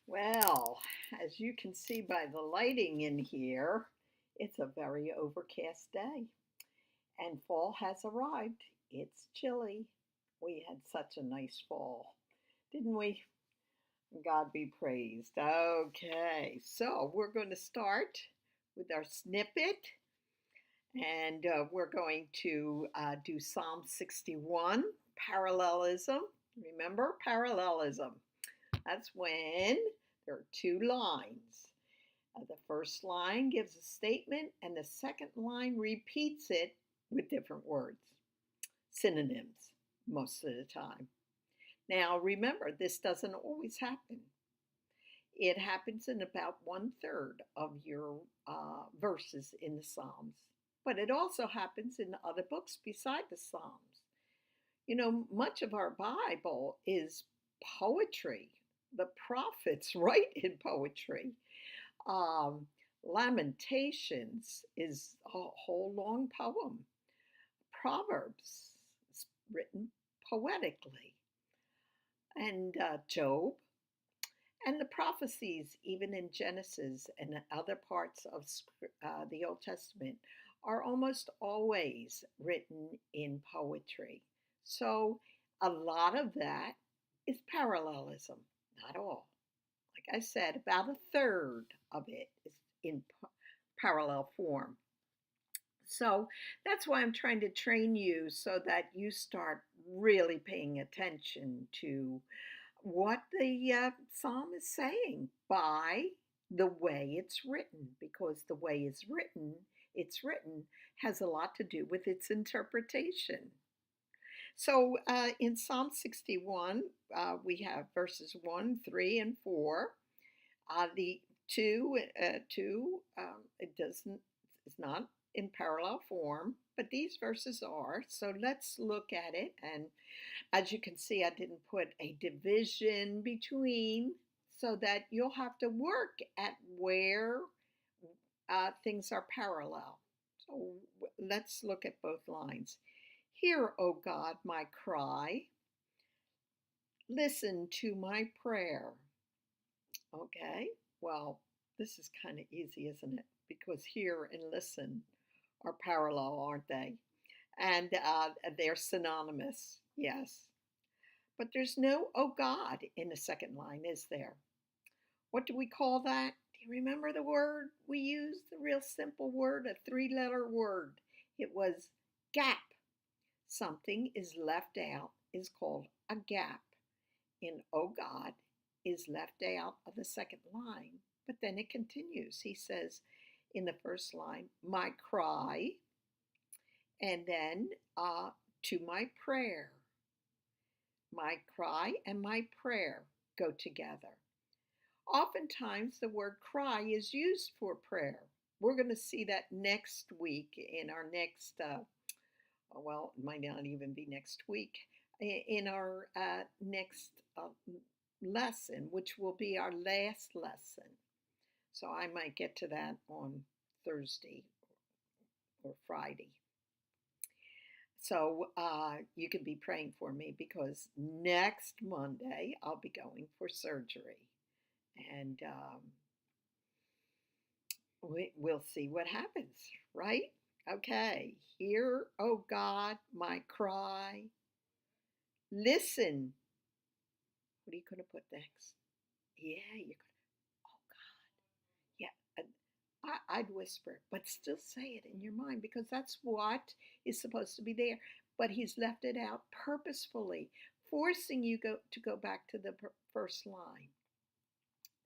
Well, as you can see by the lighting in here, it's a very overcast day and fall has arrived. It's chilly. We had such a nice fall, didn't we? God be praised. Okay, so we're going to start with our snippet and we're going to do Psalm 61, parallelism. Remember, parallelism. That's when there are two lines. The first line gives a statement, and the second line repeats it with different words, synonyms, most of the time. Now, remember, this doesn't always happen. It happens in about 1/3 of your verses in the Psalms, but it also happens in other books beside the Psalms. You know, much of our Bible is poetry. The prophets write in poetry. Um, Lamentations is a whole long poem. Proverbs is written poetically. And Job and the prophecies, even in Genesis and other parts of the Old Testament, are almost always written in poetry. So a lot of that is parallelism, not all. Like I said, about a third of it is in parallel form. So that's why I'm trying to train you so that you start really paying attention to what the psalm is saying by the way it's written, because the way it's written has a lot to do with its interpretation. So in Psalm 61, we have verses 1, 3, and 4. The two, it doesn't, it's not in parallel form, but these verses are. So let's look at it. And as you can see, I didn't put a division between so that you'll have to work at where things are parallel. So let's look at both lines. Hear, O God, my cry. Listen to my prayer. Okay, well, this is kind of easy, isn't it? Because hear and listen are parallel, aren't they? And they're synonymous, yes. But there's no "oh God" in the second line, is there? What do we call that? Do you remember the word we used? The real simple word, a three-letter word. It was gap. Something is left out is called a gap. In "oh God" is left out of the second line, but then it continues. He says in the first line, my cry, and then to my prayer. My cry and my prayer go together. Oftentimes, the word cry is used for prayer. We're going to see that next week in our next, well, it might not even be next week, in our next lesson, which will be our last lesson. So I might get to that on Thursday or Friday. So you can be praying for me because next Monday I'll be going for surgery. And we'll see what happens, right? Okay, hear, oh God, my cry. Listen. What are you going to put next? Yeah, you're going to, oh God. Yeah, I'd whisper, but still say it in your mind because that's what is supposed to be there. But he's left it out purposefully, forcing you to go back to the first line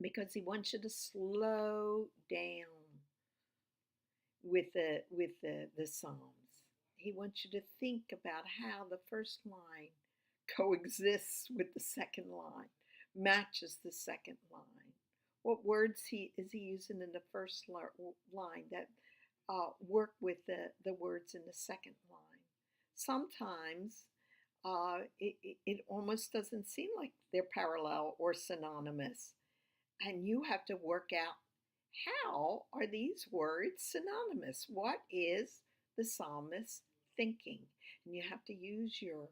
because he wants you to slow down with the Psalms. He wants you to think about how the first line coexists with the second line, matches the second line. What words is he using in the first line that work with the words in the second line? Sometimes it almost doesn't seem like they're parallel or synonymous. And you have to work out how are these words synonymous? What is the psalmist thinking? And you have to use your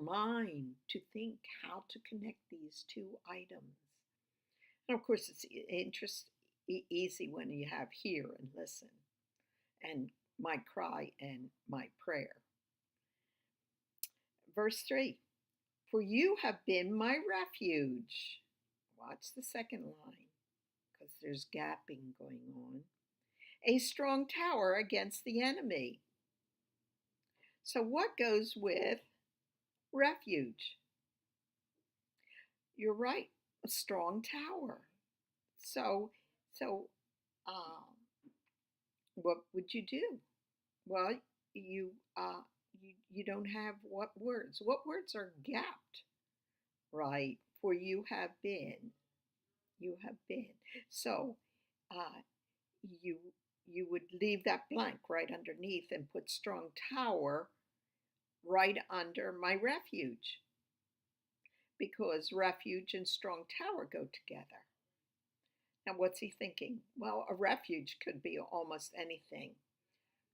mind to think how to connect these two items. Of course, it's easy when you have hear and listen, and my cry and my prayer. Verse 3, for you have been my refuge. Watch the second line, because there's gapping going on. A strong tower against the enemy. So what goes with refuge? You're right, a strong tower. So, um, what would you do? Well, you, you don't have what words? What words are gapped? Right, for you have been. You have been. So, uh, you you would leave that blank right underneath and put strong tower right under my refuge, because refuge and strong tower go together. Now, what's he thinking? Well, a refuge could be almost anything,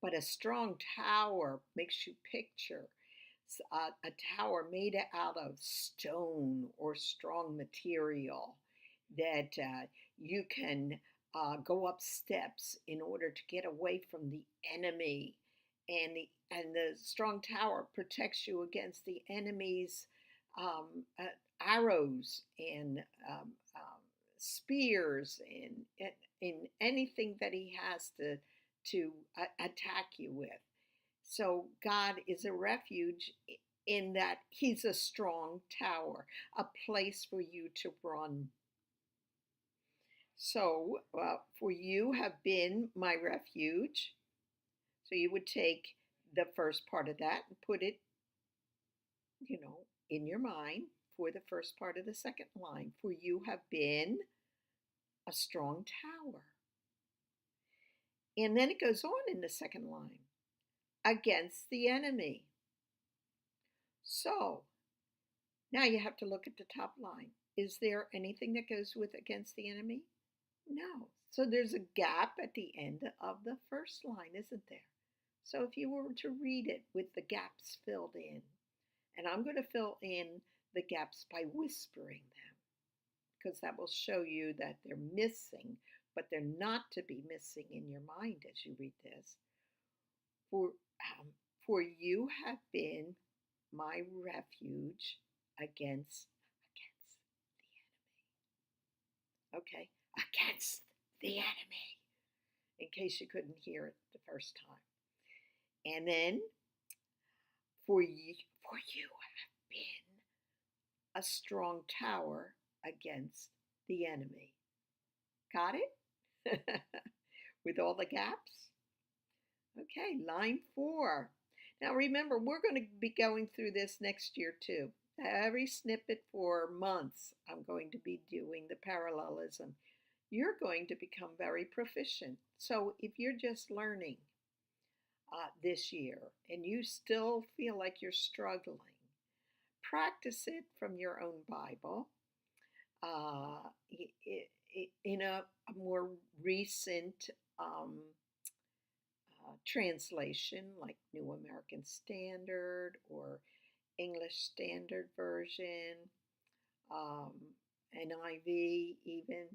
but a strong tower makes you picture a tower made out of stone or strong material that you can go up steps in order to get away from the enemy, and the strong tower protects you against the enemy's arrows and spears and in anything that he has to attack you with. So God is a refuge in that he's a strong tower, a place for you to run. So, for you have been my refuge. So you would take the first part of that and put it, in your mind for the first part of the second line. For you have been a strong tower. And then it goes on in the second line, against the enemy. So, now you have to look at the top line. Is there anything that goes with against the enemy? No. So there's a gap at the end of the first line, isn't there? So if you were to read it with the gaps filled in, and I'm going to fill in the gaps by whispering them, because that will show you that they're missing, but they're not to be missing in your mind as you read this. For you have been my refuge against the enemy. Okay, against the enemy, in case you couldn't hear it the first time. And then, for you have been a strong tower against the enemy. Got it? With all the gaps? Okay, line 4. Now remember, we're going to be going through this next year too. Every snippet for months, I'm going to be doing the parallelism. You're going to become very proficient. So if you're just learning this year and you still feel like you're struggling, practice it from your own Bible. In a more recent translation like New American Standard or English Standard Version, NIV even,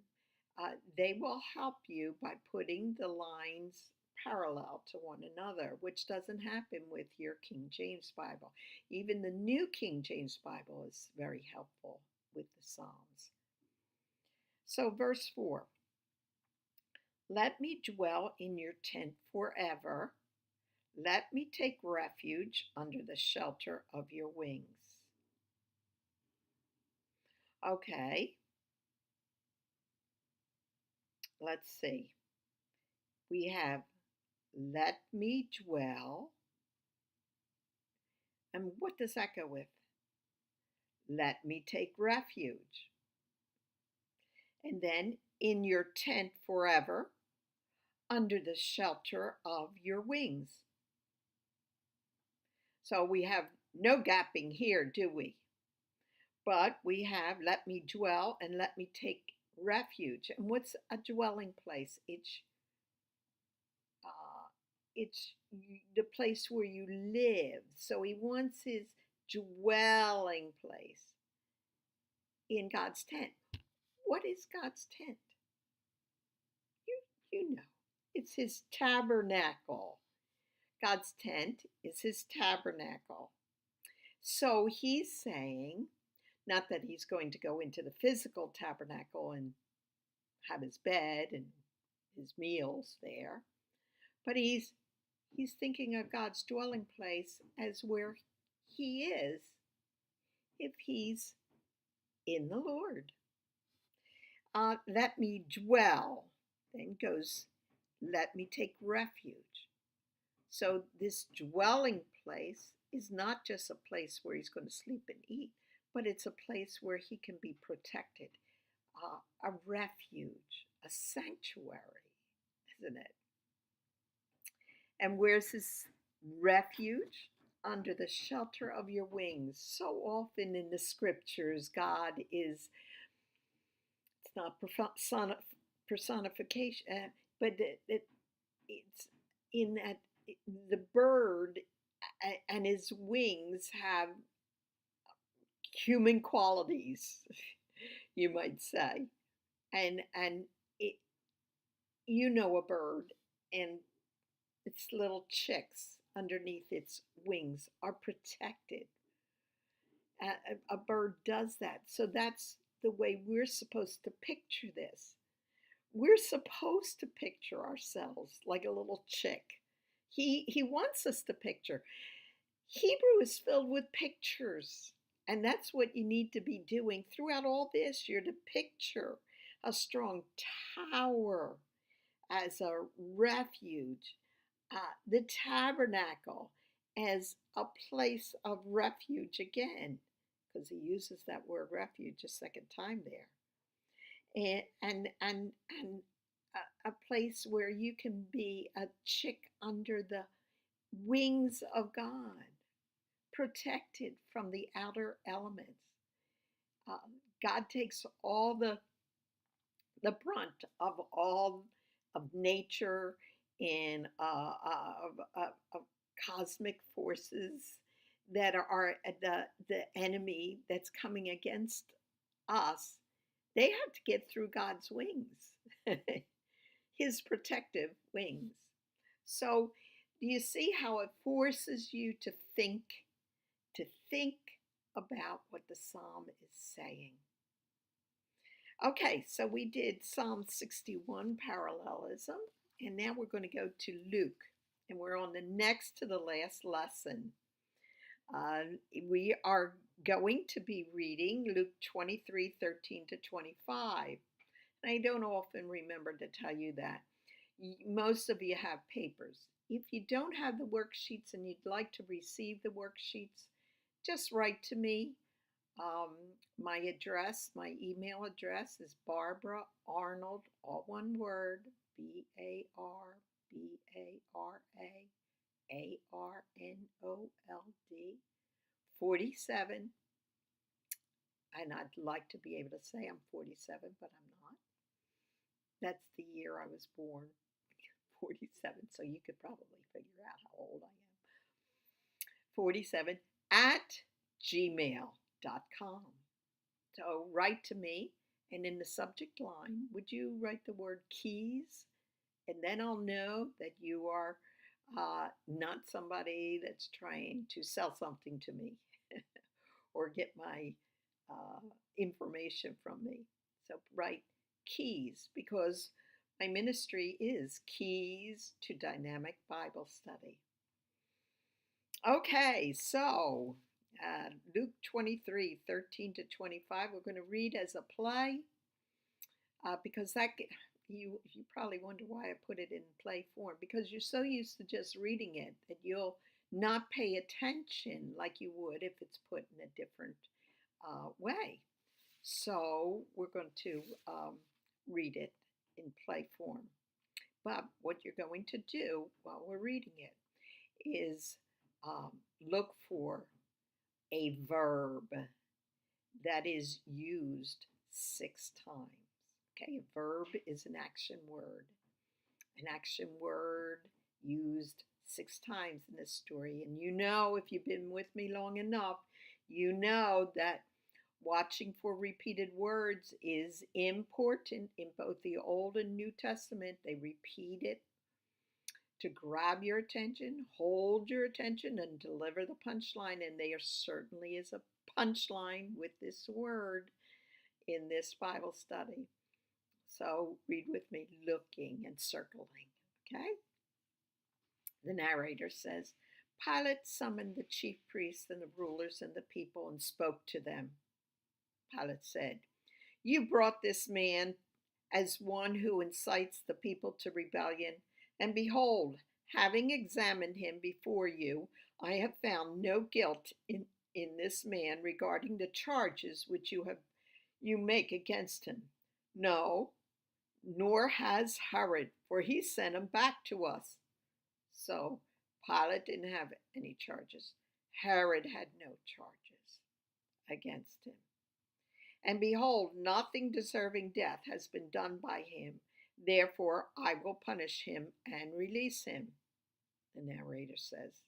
they will help you by putting the lines parallel to one another, which doesn't happen with your King James Bible. Even the New King James Bible is very helpful with the Psalms. So verse 4, let me dwell in your tent forever. Let me take refuge under the shelter of your wings. Okay, let's see. We have let me dwell. And what does that go with? Let me take refuge. And then in your tent forever, under the shelter of your wings. So we have no gapping here, do we? But we have let me dwell and let me take refuge. And what's a dwelling place? It's the place where you live. So he wants his dwelling place in God's tent. What is God's tent? You, you know, it's his tabernacle. God's tent is his tabernacle. So he's saying, not that he's going to go into the physical tabernacle and have his bed and his meals there, but he's thinking of God's dwelling place as where he is if he's in the Lord. Let me dwell. Then goes, let me take refuge. So this dwelling place is not just a place where he's going to sleep and eat, but it's a place where he can be protected, a refuge, a sanctuary, isn't it? And where's this refuge? Under the shelter of your wings. So often in the scriptures, God is, it's not personification, but it's in that the bird and his wings have human qualities, you might say. And it, you know, a bird and its little chicks underneath its wings are protected. A bird does that. So that's the way we're supposed to picture this. We're supposed to picture ourselves like a little chick. He wants us to picture. Hebrew is filled with pictures. And that's what you need to be doing throughout all this. You're to picture a strong tower as a refuge, the tabernacle as a place of refuge again, because he uses that word refuge a second time there, and a place where you can be a chick under the wings of God, protected from the outer elements. God takes all the brunt of all of nature and of cosmic forces that are the enemy that's coming against us. They have to get through God's wings, his protective wings. So do you see how it forces you to think about what the psalm is saying? Okay, so we did Psalm 61 parallelism, and now we're going to go to Luke, and we're on the next to the last lesson. We are going to be reading Luke 23:13 to 25. And I don't often remember to tell you that. Most of you have papers. If you don't have the worksheets and you'd like to receive the worksheets, just write to me. My address, my email address is Barbara Arnold, all one word, BARBARAARNOLD, 47. And I'd like to be able to say I'm 47, but I'm not. That's the year I was born, 47, so you could probably figure out how old I am. 47 at gmail.com. So write to me, and in the subject line, would you write the word keys? And then I'll know that you are not somebody that's trying to sell something to me or get my information from me. So write keys, because my ministry is Keys to Dynamic Bible Study. Okay, so Luke 23:13 to 25, we're going to read as a play, because that you probably wonder why I put it in play form, because you're so used to just reading it that you'll not pay attention like you would if it's put in a different way. So we're going to read it in play form. But what you're going to do while we're reading it is look for a verb that is used 6 times. Okay, a verb is an action word. An action word used 6 times in this story. And you know, if you've been with me long enough, you know that Watching for repeated words is important in both the Old and New Testament. They repeat it to grab your attention, hold your attention, and deliver the punchline. And there certainly is a punchline with this word in this Bible study. So read with me, looking and circling. Okay? The narrator says, Pilate summoned the chief priests and the rulers and the people and spoke to them. Pilate said, You brought this man as one who incites the people to rebellion, and behold, having examined him before you, I have found no guilt in this man regarding the charges which you make against him. No, nor has Herod, for he sent him back to us. So Pilate didn't have any charges. Herod had no charges against him. And behold, nothing deserving death has been done by him. Therefore, I will punish him and release him, the narrator says.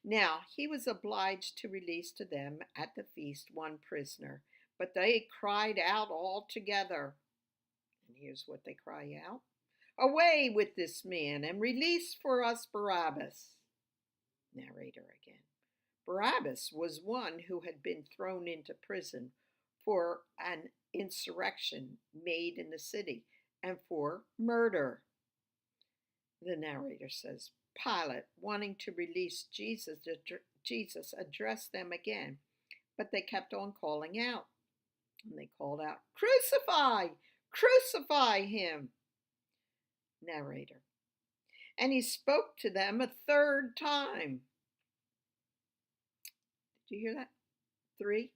Now, he was obliged to release to them at the feast one prisoner, but they cried out all together. And here's what they cry out. Away with this man and release for us Barabbas. Narrator again. Barabbas was one who had been thrown into prison for an insurrection made in the city and for murder. The narrator says, Pilate, wanting to release Jesus addressed them again, but they kept on calling out. And they called out, Crucify! Crucify him! Narrator. And he spoke to them a third time. Did you hear that? 3.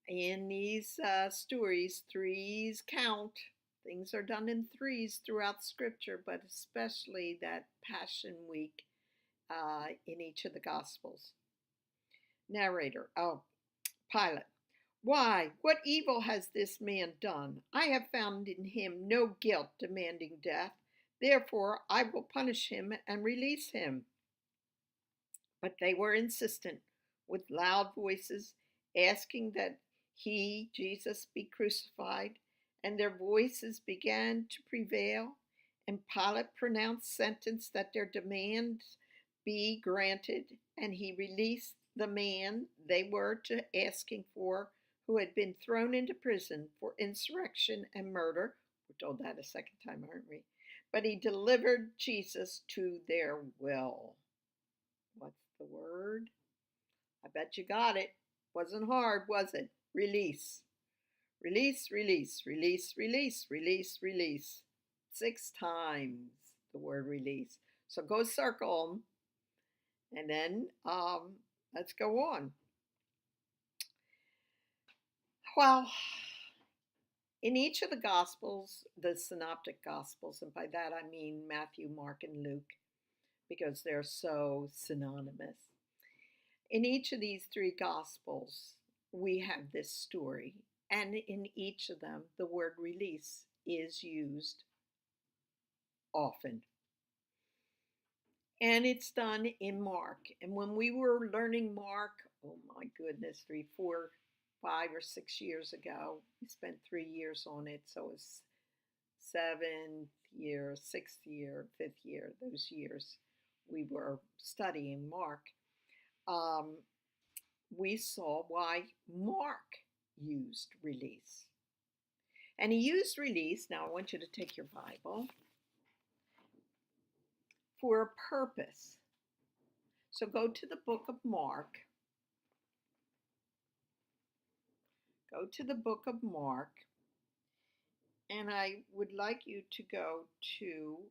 In these stories, 3s count. Things are done in 3s throughout Scripture, but especially that Passion Week in each of the Gospels. Narrator. Pilate. Why? What evil has this man done? I have found in him no guilt demanding death. Therefore, I will punish him and release him. But they were insistent, with loud voices, asking that he, Jesus, be crucified, and their voices began to prevail, and Pilate pronounced sentence that their demands be granted, and he released the man they were asking for, who had been thrown into prison for insurrection and murder. We're told that a second time, aren't we? But he delivered Jesus to their will. What's the word? I bet you got it. Wasn't hard, was it? Release. Release, release, release, release, release, release. 6 times the word release. So go circle them, and then let's go on. Well, in each of the Gospels, the Synoptic Gospels, and by that I mean Matthew, Mark, and Luke, because they're so synonymous. In each of these 3 Gospels, we have this story, and in each of them, the word release is used often. And it's done in Mark. And when we were learning Mark, oh my goodness, 3, 4, 5 or 6 years ago, we spent 3 years on it. So it's 7th year, 6th year, 5th year, those years we were studying Mark. We saw why Mark used release. And he used release, now I want you to take your Bible, for a purpose. So go to the book of Mark. Go to the book of Mark, and I would like you to go to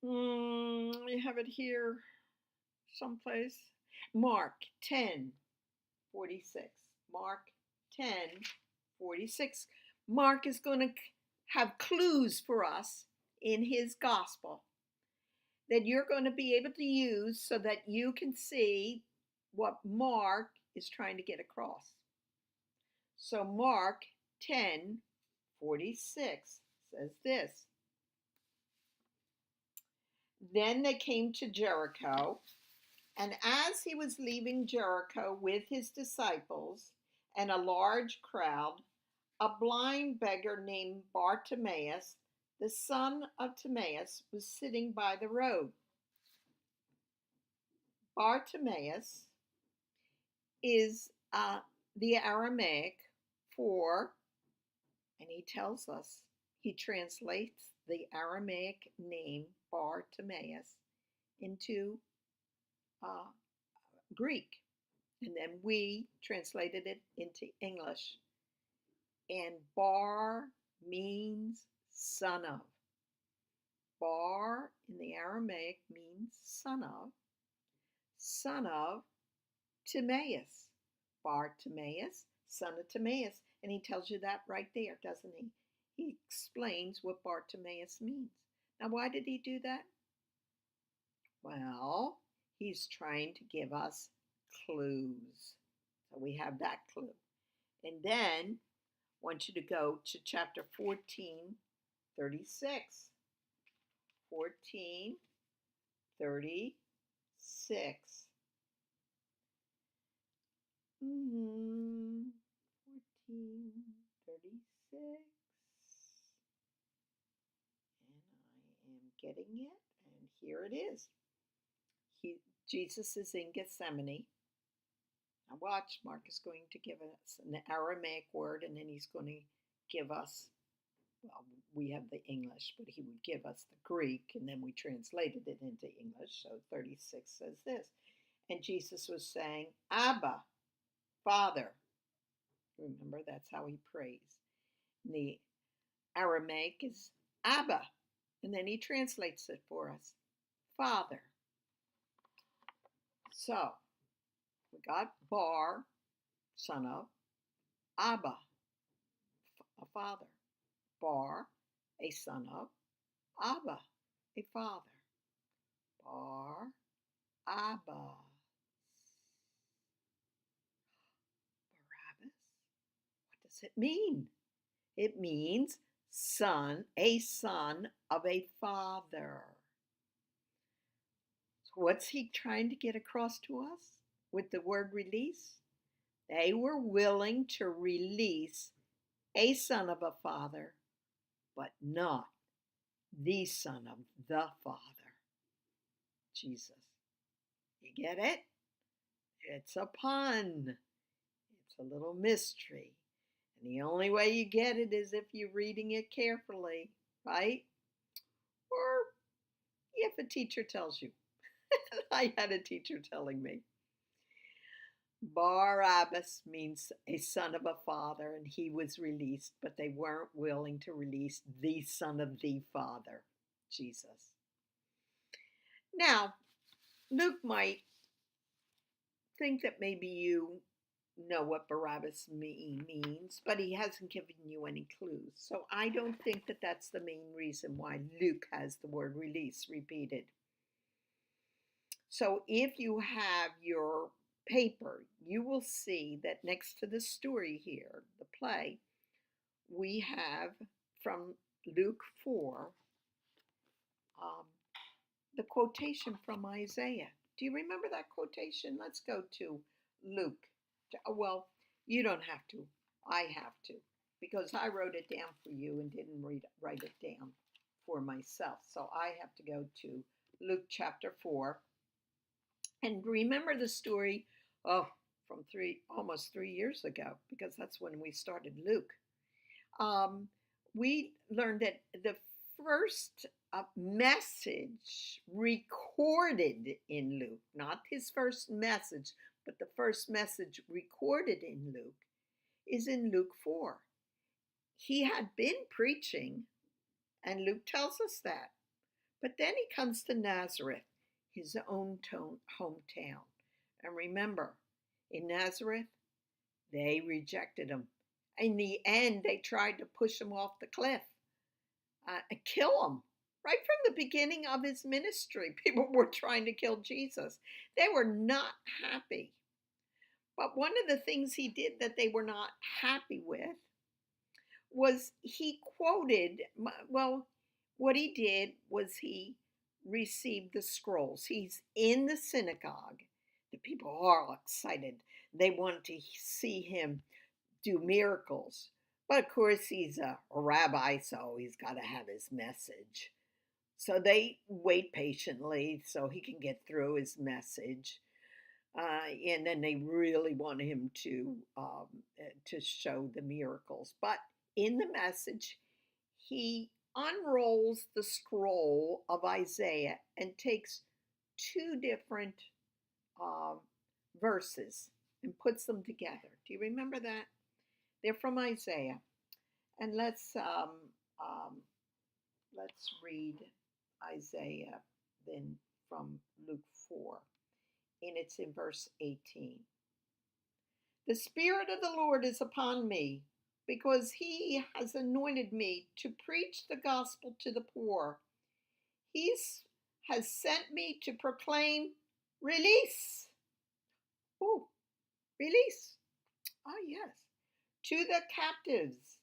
I have it here someplace. Mark 10:46. Mark 10:46. Mark is going to have clues for us in his gospel that you're going to be able to use so that you can see what Mark is trying to get across. So Mark 10:46 says this. Then they came to Jericho, And as he was leaving Jericho with his disciples and a large crowd, a blind beggar named Bartimaeus, the son of Timaeus, was sitting by the road. Bartimaeus is the Aramaic for, and he tells us, he translates the Aramaic name Bartimaeus into uh, Greek, and then we translated it into English. And Bar means son of. Bar in the Aramaic means son of Timaeus. Bartimaeus, son of Timaeus. And he tells you that right there, doesn't he? He explains what Bartimaeus means. Now, why did he do that? Well, he's trying to give us clues. So we have that clue. And then I want you to go to chapter 14, 36. 14, 36. 14, 36. And I am getting it, and here it is. Jesus is in Gethsemane. Now watch, Mark is going to give us an Aramaic word, and then he's going to give us, well, we have the English, but he would give us the Greek, and then we translated it into English. So 36 says this. And Jesus was saying, Abba, Father. Remember, that's how he prays. And the Aramaic is Abba, and then he translates it for us, Father. So we got Bar, son of, Abba, a father. Bar, a son of, Abba, a father. Bar, Abba. Barabbas? What does it mean? It means son, a son of a father. So what's he trying to get across to us with the word release? They were willing to release a son of a father, but not the son of the Father, Jesus. You get it? It's a pun. It's a little mystery. And the only way you get it is if you're reading it carefully, right? Or if a teacher tells you. I had a teacher telling me. Barabbas means a son of a father, and he was released, but they weren't willing to release the son of the Father, Jesus. Now, Luke might think that maybe you know what Barabbas means, but he hasn't given you any clues. So I don't think that that's the main reason why Luke has the word release repeated. So if you have your paper, you will see that next to the story here, the play, we have from Luke 4, the quotation from Isaiah. Do you remember that quotation? Let's go to Luke. Well, you don't have to. I have to, because I wrote it down for you and didn't write it down for myself. So I have to go to Luke chapter 4. And remember the story, from almost 3 years ago, because that's when we started Luke. We learned that the first message recorded in Luke, not his first message, but the first message recorded in Luke, is in Luke 4. He had been preaching, and Luke tells us that. But then he comes to Nazareth, his own hometown. And remember, in Nazareth, they rejected him. In the end, they tried to push him off the cliff and kill him. Right from the beginning of his ministry, people were trying to kill Jesus. They were not happy. But one of the things he did that they were not happy with was he quoted, well, what he did was he receive the scrolls. He's in the synagogue. The people are all excited. They want to see him do miracles. But of course, he's a rabbi, so he's got to have his message. So they wait patiently so he can get through his message. And then they really want him to show the miracles. But in the message, he unrolls the scroll of Isaiah and takes two different um, verses and puts them together. Do you remember that? They're from Isaiah, and um, let's read Isaiah then from Luke 4, and it's in verse 18. The Spirit of the Lord is upon me, because he has anointed me to preach the gospel to the poor. He has sent me to proclaim release. Oh, release. Ah, yes. To the captives,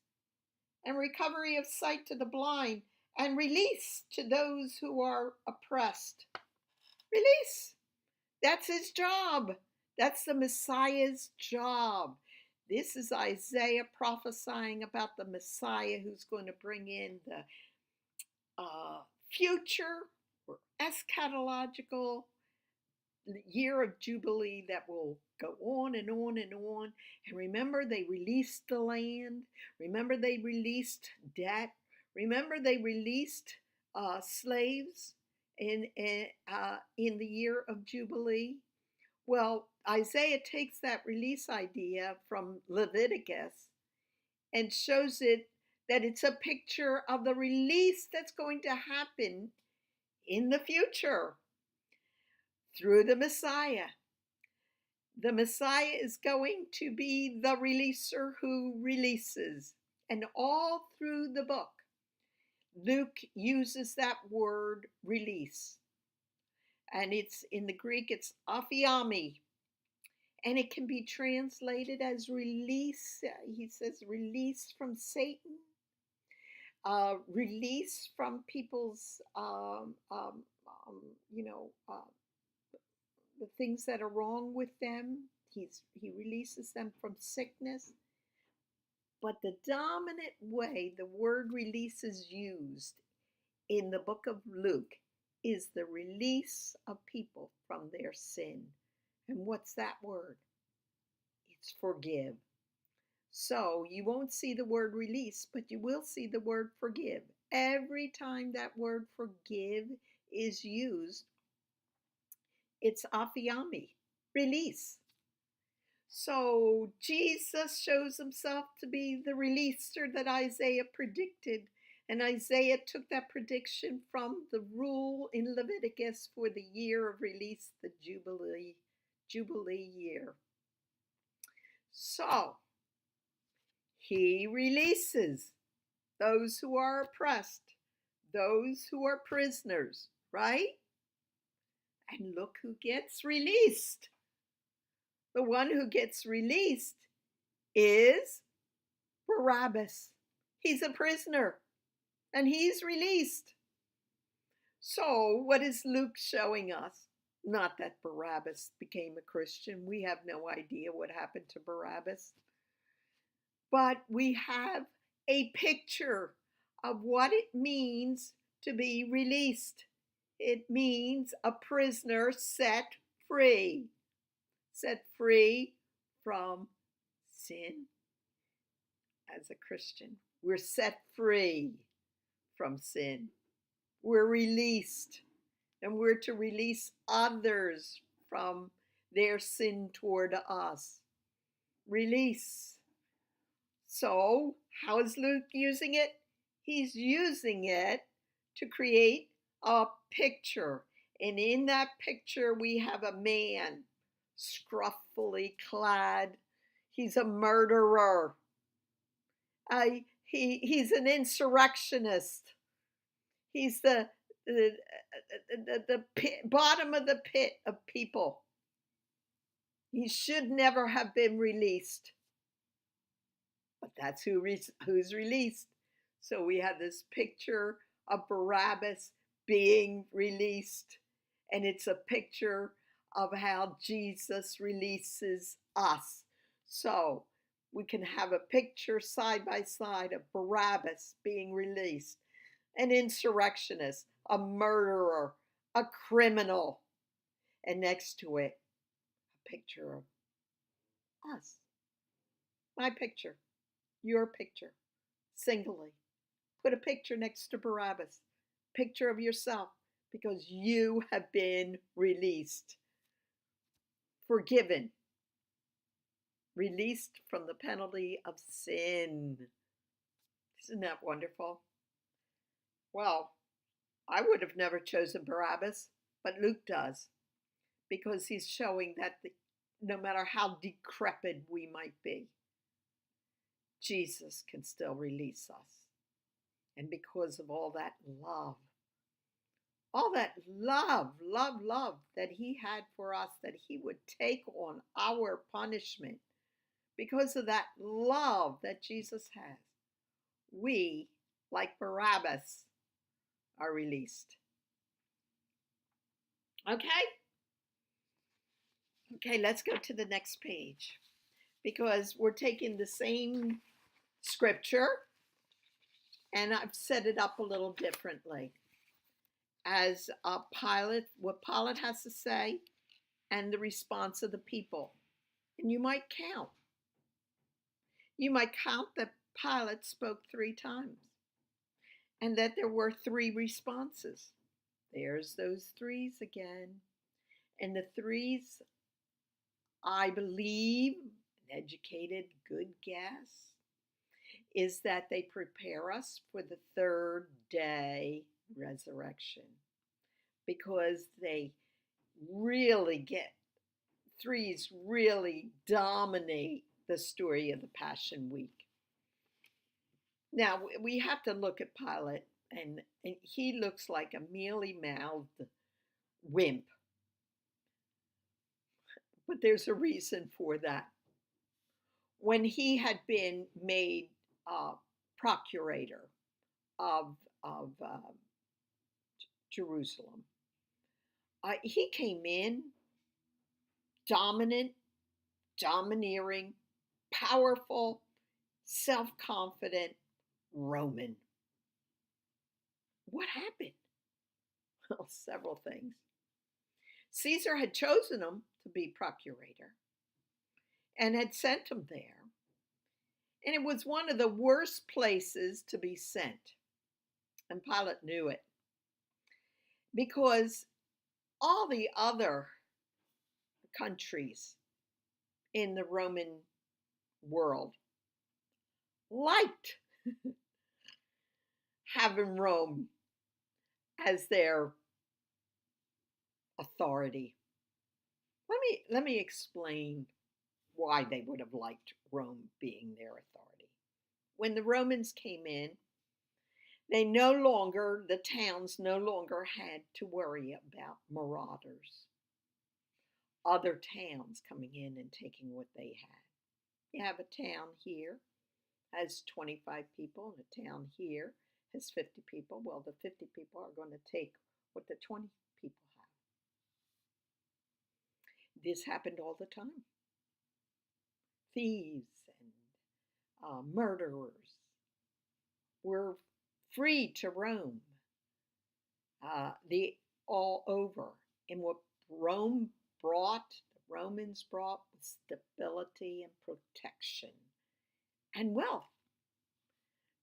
and recovery of sight to the blind, and release to those who are oppressed. Release. That's his job. That's the Messiah's job. This is Isaiah prophesying about the Messiah who's going to bring in the future or eschatological year of Jubilee that will go on and on and on. And remember, they released the land. Remember, they released debt. Remember, they released slaves in the year of Jubilee. Well, Isaiah takes that release idea from Leviticus and shows it that it's a picture of the release that's going to happen in the future through the Messiah. The Messiah is going to be the releaser who releases. And all through the book, Luke uses that word release. And it's in the Greek, it's aphiami. And it can be translated as release. He says release from Satan, release from people's, the things that are wrong with them. He releases them from sickness. But the dominant way the word release is used in the book of Luke is the release of people from their sin. And what's that word? It's forgive. So you won't see the word release, but you will see the word forgive. Every time that word forgive is used, it's aphiami, release. So Jesus shows himself to be the releaser that Isaiah predicted. And Isaiah took that prediction from the rule in Leviticus for the year of release, the Jubilee year. So he releases those who are oppressed, those who are prisoners, right? And look who gets released. The one who gets released is Barabbas. He's a prisoner and he's released. So what is Luke showing us? Not that Barabbas became a Christian. We have no idea what happened to Barabbas. But we have a picture of what it means to be released. It means a prisoner set free. Set free from sin. As a Christian, we're set free from sin. We're released, and we're to release others from their sin toward us. Release. So, how is Luke using it? He's using it to create a picture. And in that picture, we have a man, scruffily clad. He's a murderer. He's an insurrectionist. He's the pit, bottom of the pit of people. He should never have been released. But that's who's released. So we have this picture of Barabbas being released. And it's a picture of how Jesus releases us. So we can have a picture side by side of Barabbas being released, an insurrectionist, a murderer, a criminal, and next to it, a picture of us. My picture, your picture, singly. Put a picture next to Barabbas, picture of yourself, because you have been released, forgiven, released from the penalty of sin. Isn't that wonderful? Well, I would have never chosen Barabbas, but Luke does, because he's showing that no matter how decrepit we might be, Jesus can still release us. And because of all that love that he had for us, that he would take on our punishment, because of that love that Jesus has, we, like Barabbas, are released. Okay? Okay, let's go to the next page, because we're taking the same scripture and I've set it up a little differently as Pilate, what Pilate has to say, and the response of the people. And you might count. You might count that Pilate spoke 3 times and that there were 3 responses. There's those 3s again. And the 3s, I believe, an educated, good guess, is that they prepare us for the 3rd day resurrection, because they really get, 3s really dominate the story of the Passion Week. Now, we have to look at Pilate, and he looks like a mealy-mouthed wimp. But there's a reason for that. When he had been made procurator of Jerusalem, he came in dominant, domineering, powerful, self-confident Roman. What happened? Well, several things. Caesar had chosen him to be procurator and had sent him there. And it was one of the worst places to be sent. And Pilate knew it, because all the other countries in the Roman world liked having Rome as their authority. Let me explain why they would have liked Rome being their authority. When the Romans came in, the towns no longer had to worry about marauders, other towns coming in and taking what they had. You have a town here has 25 people, and a town here has 50 people. Well, the 50 people are going to take what the 20 people have. This happened all the time. Thieves and murderers were free to roam all over. And what the Romans brought was stability and protection and wealth.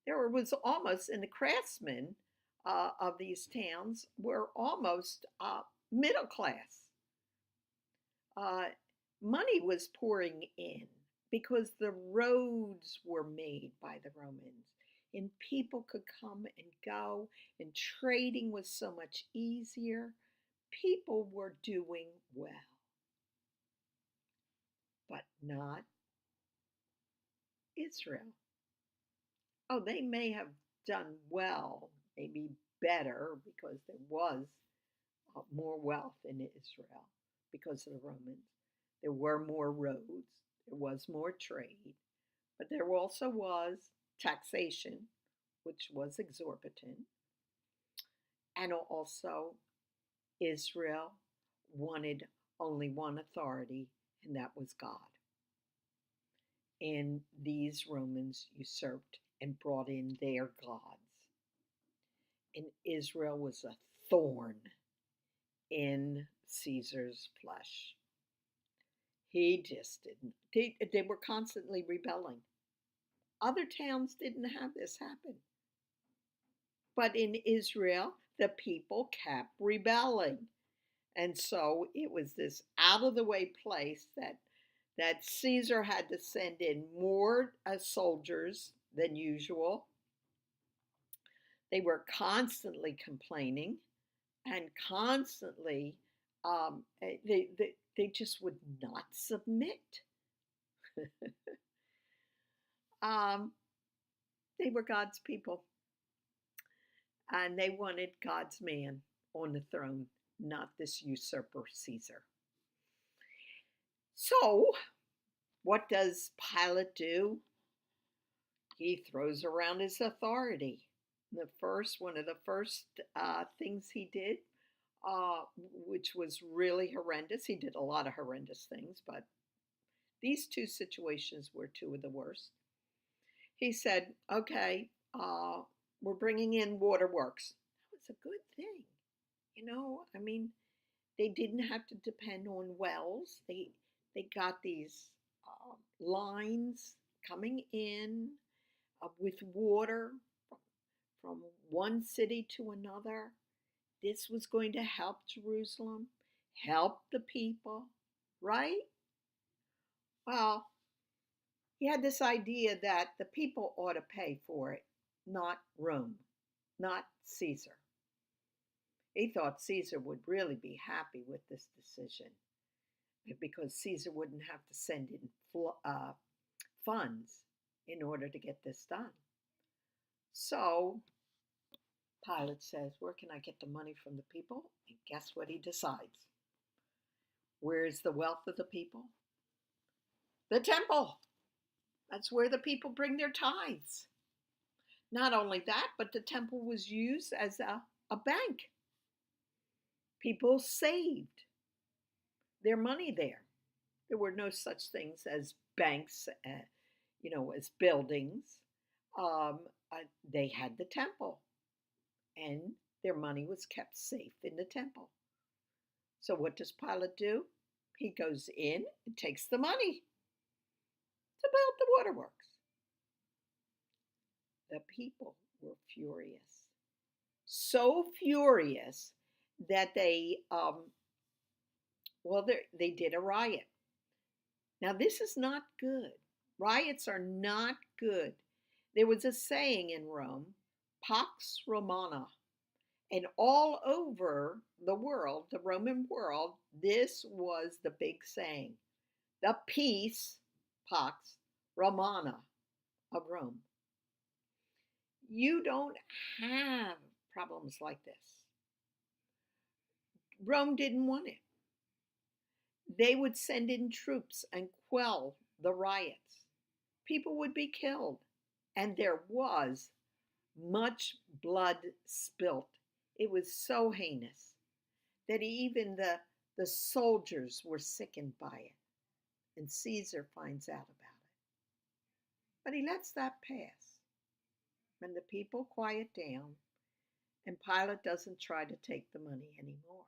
There was almost, and the craftsmen of these towns were almost middle class. Money was pouring in because the roads were made by the Romans, and people could come and go, and trading was so much easier. People were doing well, but not Israel. Oh, they may have done well, maybe better, because there was more wealth in Israel because of the Romans. There were more roads, there was more trade, but there also was taxation, which was exorbitant, And also, Israel wanted only one authority, and that was God. And these Romans usurped and brought in their gods. And Israel was a thorn in Caesar's flesh. He just didn't. They were constantly rebelling. Other towns didn't have this happen. But in Israel, the people kept rebelling. And so it was this out of the way place that Caesar had to send in more soldiers than usual. They were constantly complaining and constantly, they just would not submit. They were God's people, and they wanted God's man on the throne, not this usurper Caesar. So, what does Pilate do? He throws around his authority. One of the first things he did, which was really horrendous. He did a lot of horrendous things, but these two situations were two of the worst. He said, okay, we're bringing in waterworks. That was a good thing. They didn't have to depend on wells. They got these lines coming in with water from one city to another. This was going to help Jerusalem, help the people, right? Well, he had this idea that the people ought to pay for it, not Rome, not Caesar. He thought Caesar would really be happy with this decision because Caesar wouldn't have to send in funds in order to get this done. So Pilate says, where can I get the money from the people? And guess what he decides? Where's the wealth of the people? The temple. That's where the people bring their tithes. Not only that, but the temple was used as a bank. People saved their money there. There were no such things as banks, as buildings. They had the temple, and their money was kept safe in the temple. So what does Pilate do? He goes in and takes the money to build the waterworks. The people were furious. So furious that they did a riot. Now, this is not good. Riots are not good. There was a saying in Rome, Pax Romana. And all over the world, the Roman world, this was the big saying. The peace, Pax Romana, of Rome. You don't have problems like this. Rome didn't want it. They would send in troops and quell the riots. People would be killed. And there was much blood spilt. It was so heinous that even the soldiers were sickened by it. And Caesar finds out about it. But he lets that pass. And the people quiet down. And Pilate doesn't try to take the money anymore.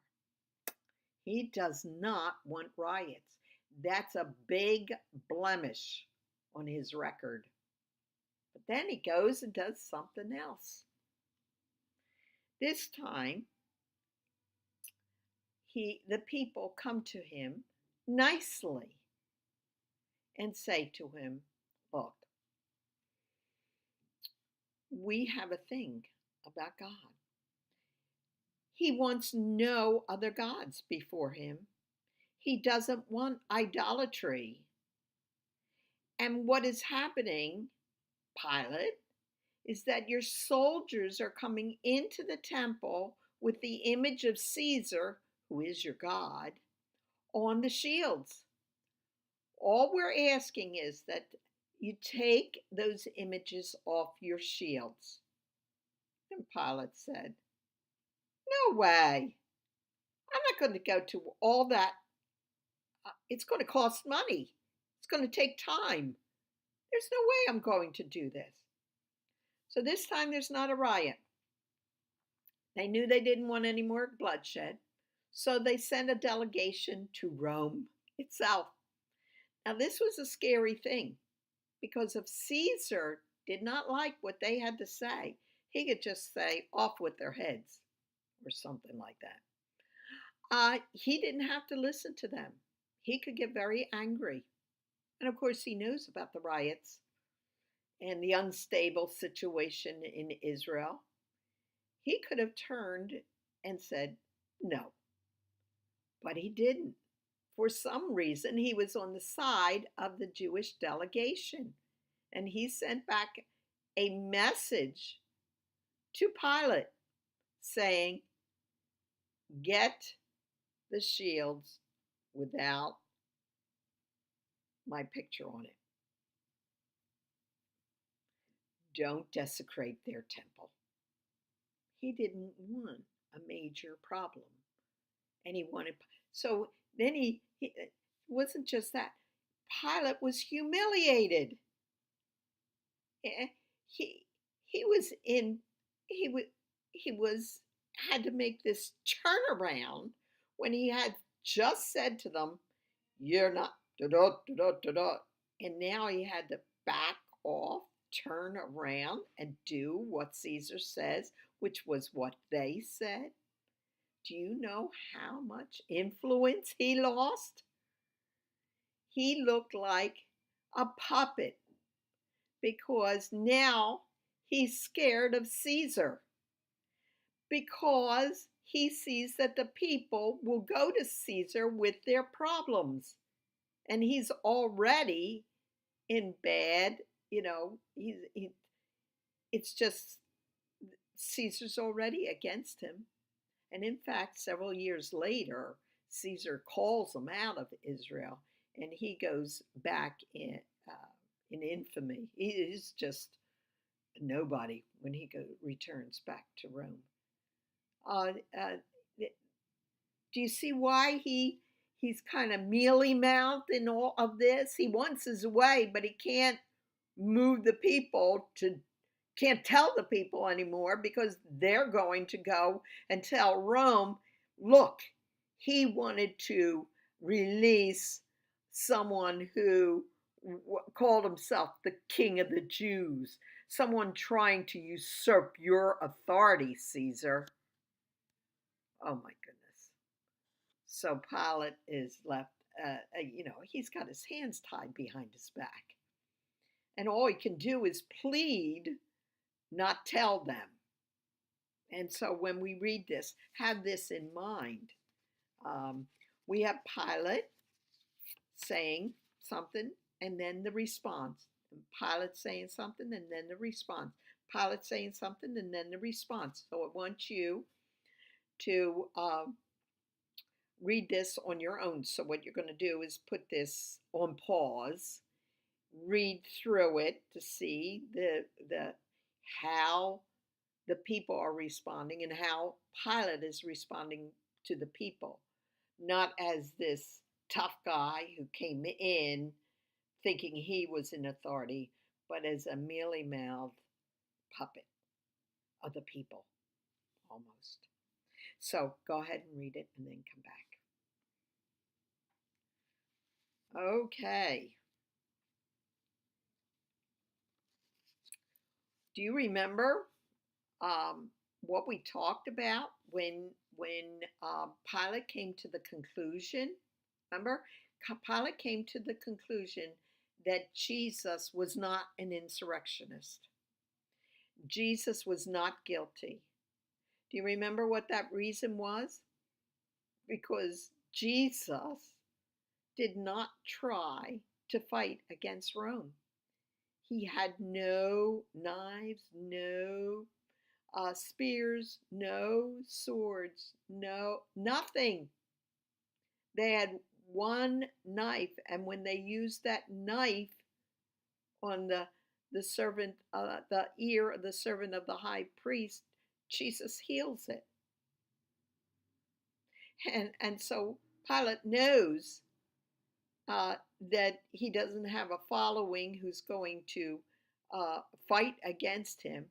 He does not want riots. That's a big blemish on his record. But then he goes and does something else. This time, the people come to him nicely and say to him, look, we have a thing about God. He wants no other gods before him. He doesn't want idolatry. And what is happening, Pilate, is that your soldiers are coming into the temple with the image of Caesar, who is your God, on the shields. All we're asking is that you take those images off your shields. And Pilate said, No way. I'm not going to go to all that. It's going to cost money. It's going to take time. There's no way I'm going to do this. So this time there's not a riot. They knew they didn't want any more bloodshed. So they sent a delegation to Rome itself. Now, this was a scary thing because if Caesar did not like what they had to say, he could just say, off with their heads, or something like that. He didn't have to listen to them. He could get very angry. And of course, he knows about the riots and the unstable situation in Israel. He could have turned and said no, but he didn't. For some reason, he was on the side of the Jewish delegation, and he sent back a message to Pilate saying, get the shields without my picture on it. Don't desecrate their temple. He didn't want a major problem. And he wanted, so then it wasn't just that. Pilate was humiliated. He was in, he was, had to make this turnaround when he had just said to them, you're not, da da da da da. And now he had to back off, turn around, and do what Caesar says, which was what they said. Do you know how much influence he lost? He looked like a puppet because now he's scared of Caesar, because he sees that the people will go to Caesar with their problems. And he's already in bad, it's just Caesar's already against him. And in fact, several years later, Caesar calls him out of Israel, and he goes back in infamy. He is just nobody when he returns back to Rome. Do you see why he's kind of mealy-mouthed in all of this? He wants his way, but he can't move the people can't tell the people anymore because they're going to go and tell Rome, look, he wanted to release someone who called himself the King of the Jews, someone trying to usurp your authority, Caesar. Oh my goodness. So Pilate is left, he's got his hands tied behind his back. And all he can do is plead, not tell them. And so when we read this, have this in mind. We have Pilate saying something and then the response. Pilate saying something and then the response. Pilate saying something and then the response. So I want you to read this on your own. So what you're going to do is put this on pause, read through it to see the how the people are responding and how Pilate is responding to the people, not as this tough guy who came in thinking he was in authority, but as a mealy-mouthed puppet of the people, almost. So go ahead and read it and then come back. Okay. Do you remember what we talked about when Pilate came to the conclusion? Remember, Pilate came to the conclusion that Jesus was not an insurrectionist. Jesus was not guilty. Do you remember what that reason was? Because Jesus did not try to fight against Rome. He had no knives, no spears, no swords, nothing. They had one knife, and when they used that knife on the servant, the ear of the servant of the high priest, Jesus heals it. And so Pilate knows uh, that he doesn't have a following who's going to fight against him.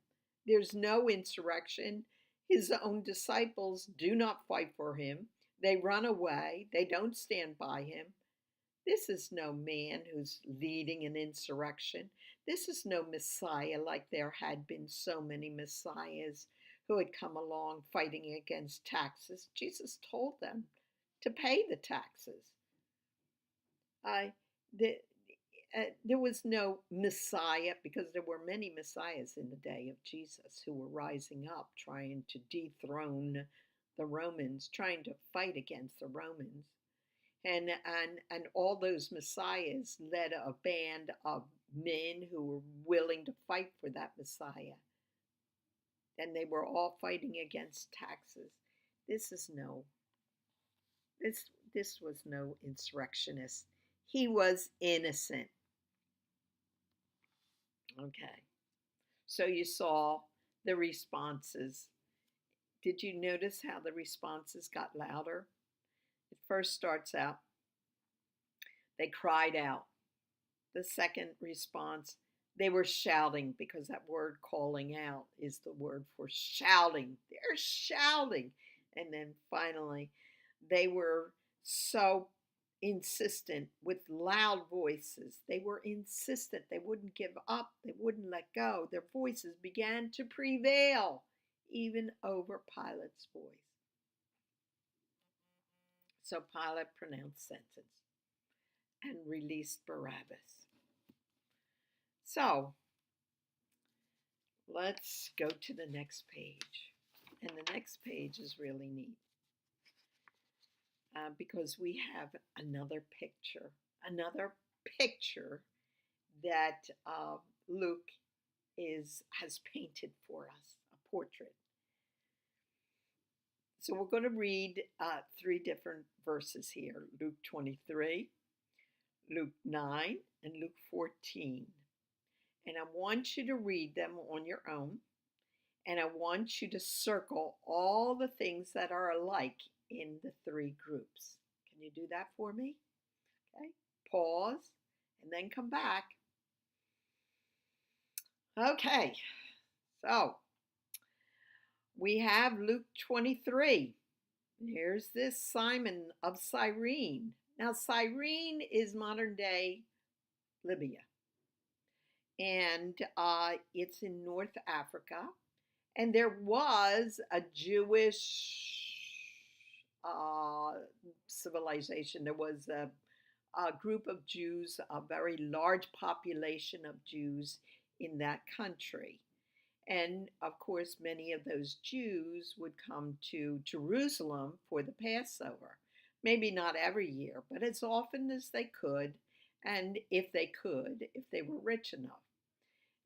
There's no insurrection. His own disciples do not fight for him. They run away. They don't stand by him. This is no man who's leading an insurrection. This is no Messiah like there had been so many Messiahs who had come along fighting against taxes. Jesus told them to pay the taxes. I the, there was no Messiah because there were many Messiahs in the day of Jesus who were rising up, trying to dethrone the Romans, trying to fight against the Romans. And all those Messiahs led a band of men who were willing to fight for that Messiah. And they were all fighting against taxes. This is no, this was no insurrectionist. He was innocent. Okay. So you saw the responses. Did you notice how the responses got louder? It first starts out, they cried out. The second response, they were shouting, because that word calling out is the word for shouting. They're shouting. And then finally, they were so insistent with loud voices. They were insistent. They wouldn't give up. They wouldn't let go. Their voices began to prevail even over Pilate's voice. So Pilate pronounced sentence and released Barabbas. So let's go to the next page. And the next page is really neat because we have another picture that Luke has painted for us, a portrait. So we're going to read 3 different verses here, Luke 23, Luke 9, and Luke 14. And I want you to read them on your own. And I want you to circle all the things that are alike in the 3 groups. Can you do that for me? Okay. Pause and then come back. Okay. So we have Luke 23. Here's this Simon of Cyrene. Now, Cyrene is modern day Libya. And it's in North Africa. And there was a Jewish civilization. There was a group of Jews, a very large population of Jews in that country. And of course, many of those Jews would come to Jerusalem for the Passover. Maybe not every year, but as often as they could, and if they were rich enough.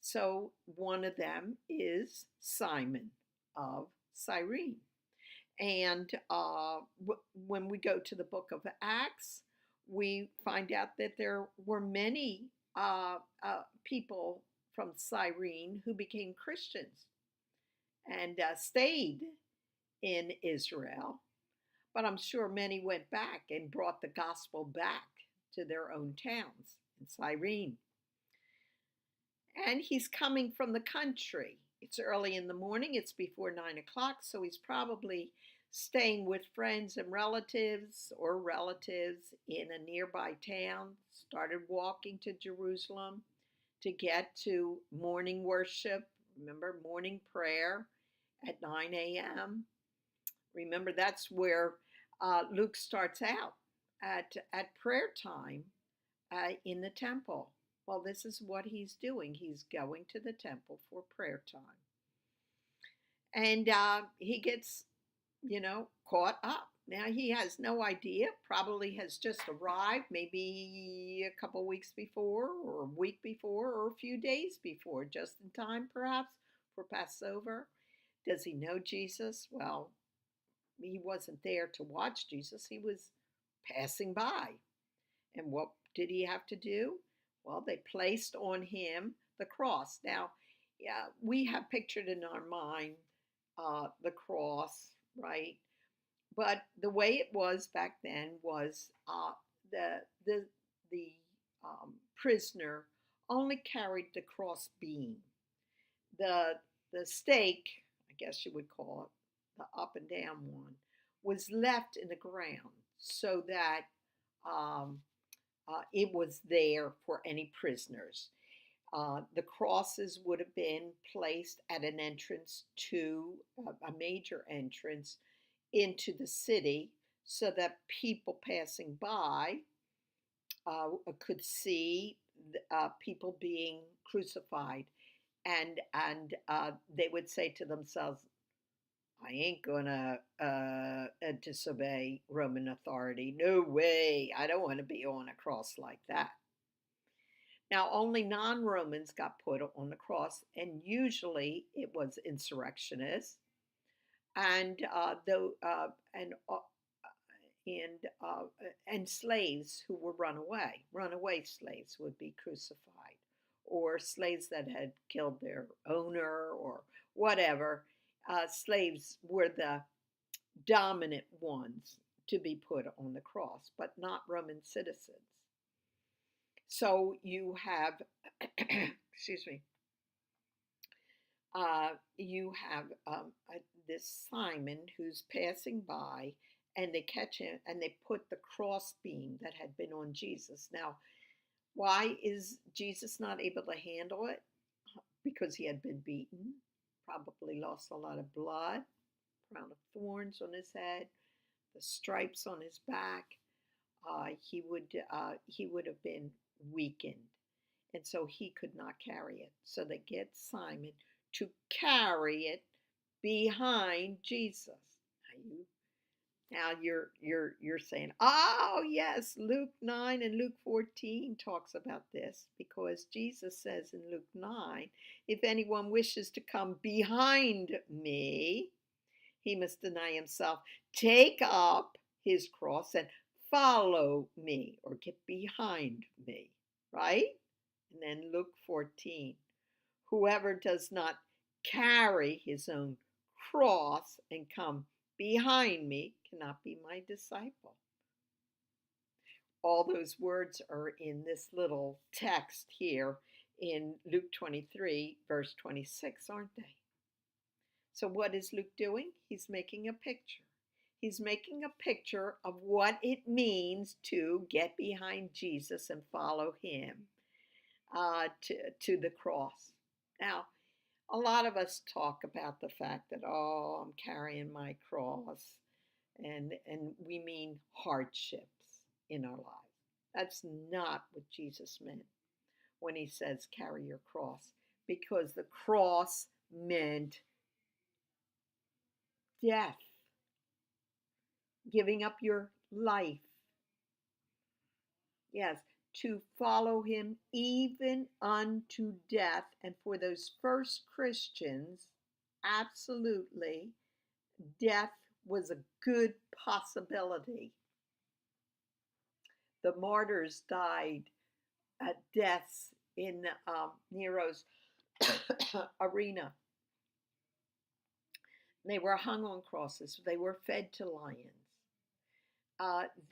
So one of them is Simon of Cyrene. And when we go to the book of Acts, we find out that there were many people from Cyrene who became Christians and stayed in Israel. But I'm sure many went back and brought the gospel back to their own towns in Cyrene. And he's coming from the country. It's early in the morning. It's before 9 o'clock. So he's probably staying with friends and relatives or relatives in a nearby town. Started walking to Jerusalem to get to morning worship. Remember, morning prayer at 9 a.m. Remember, that's where Luke starts out at prayer time in the temple. Well, this is what he's doing. He's going to the temple for prayer time. And he gets, caught up. Now, he has no idea, probably has just arrived maybe a couple weeks before or a week before or a few days before, just in time perhaps for Passover. Does he know Jesus? Well, he wasn't there to watch Jesus. He was passing by. And what did he have to do? Well, they placed on him the cross. Now, we have pictured in our mind the cross, right? But the way it was back then was the the the prisoner only carried the cross beam. The the stake, I guess you would call it, the up and down one, was left in the ground so that um, it was there for any prisoners. The crosses would have been placed at an entrance to a major entrance into the city so that people passing by could see people being crucified, and they would say to themselves, I ain't gonna disobey Roman authority. No way. I don't want to be on a cross like that. Now, only non Romans got put on the cross, and usually it was insurrectionists and though and and slaves who were runaway slaves would be crucified, or slaves that had killed their owner or whatever. Slaves were the dominant ones to be put on the cross, but not Roman citizens. So you have, excuse me, you have this Simon who's passing by, and they catch him and they put the crossbeam that had been on Jesus. Now, why is Jesus not able to handle it? Because he had been beaten, probably lost a lot of blood, crown of thorns on his head, the stripes on his back. He would have been weakened, and so he could not carry it. So they get Simon to carry it behind Jesus. Now you're saying, oh yes, Luke 9 and Luke 14 talks about this, because Jesus says in Luke 9, if anyone wishes to come behind me, he must deny himself, take up his cross and follow me, or get behind me, right? And then Luke 14, whoever does not carry his own cross and come behind me cannot be my disciple. All those words are in this little text here in Luke 23, verse 26, aren't they? So, what is Luke doing? He's making a picture. He's making a picture of what it means to get behind Jesus and follow him to the cross. Now, a lot of us talk about the fact that, oh, I'm carrying my cross, and we mean hardships in our lives. That's not what Jesus meant when he says carry your cross, because the cross meant death, giving up your life. Yes, to follow him even unto death. And for those first Christians, absolutely, death was a good possibility. The martyrs died at deaths in Nero's arena. They were hung on crosses. They were fed to lions.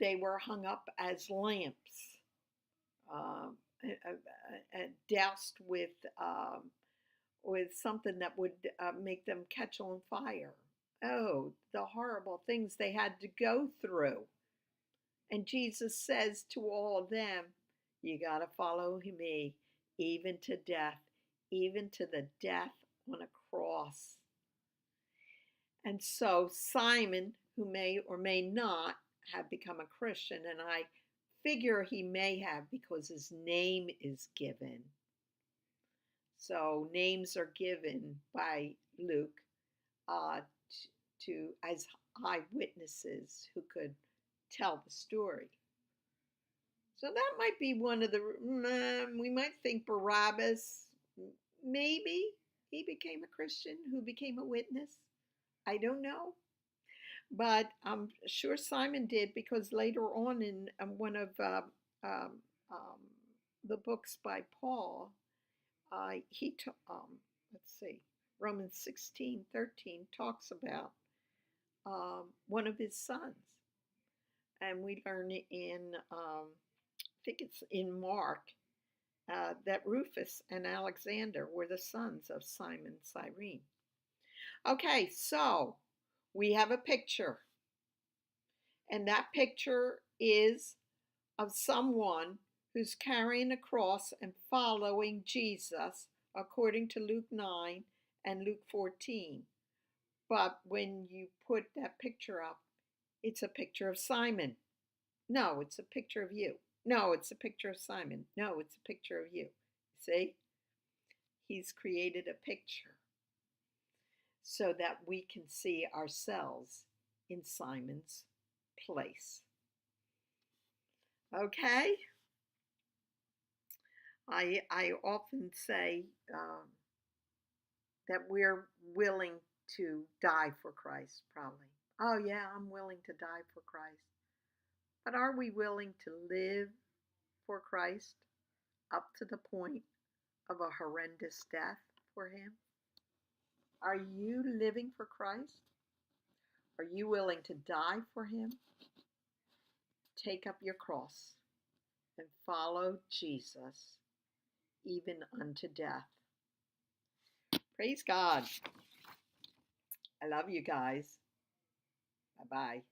They were hung up as lamps, um, doused with something that would make them catch on fire. Oh, the horrible things they had to go through. And Jesus says to all of them, you got to follow me, even to death, even to the death on a cross. And so Simon, who may or may not have become a Christian, and I figure he may have because his name is given. So names are given by Luke uh, to as eyewitnesses who could tell the story. So that might be one of the, we might think Barabbas, maybe he became a Christian who became a witness. I don't know. But I'm sure Simon did, because later on in one of um, um, the books by Paul, let's see, Romans 16:13 talks about one of his sons. And we learn in, I think it's in Mark, that Rufus and Alexander were the sons of Simon Cyrene. Okay, so we have a picture, and that picture is of someone who's carrying a cross and following Jesus according to Luke 9 and Luke 14. But when you put that picture up, it's a picture of Simon. No, it's a picture of you. No, it's a picture of Simon. No, it's a picture of you. See? He's created a picture so that we can see ourselves in Simon's place. Okay? I often say that we're willing to die for Christ, probably. Oh, yeah, I'm willing to die for Christ. But are we willing to live for Christ up to the point of a horrendous death for Him? Are you living for Christ? Are you willing to die for Him? Take up your cross and follow Jesus even unto death. Praise God. I love you guys. Bye-bye.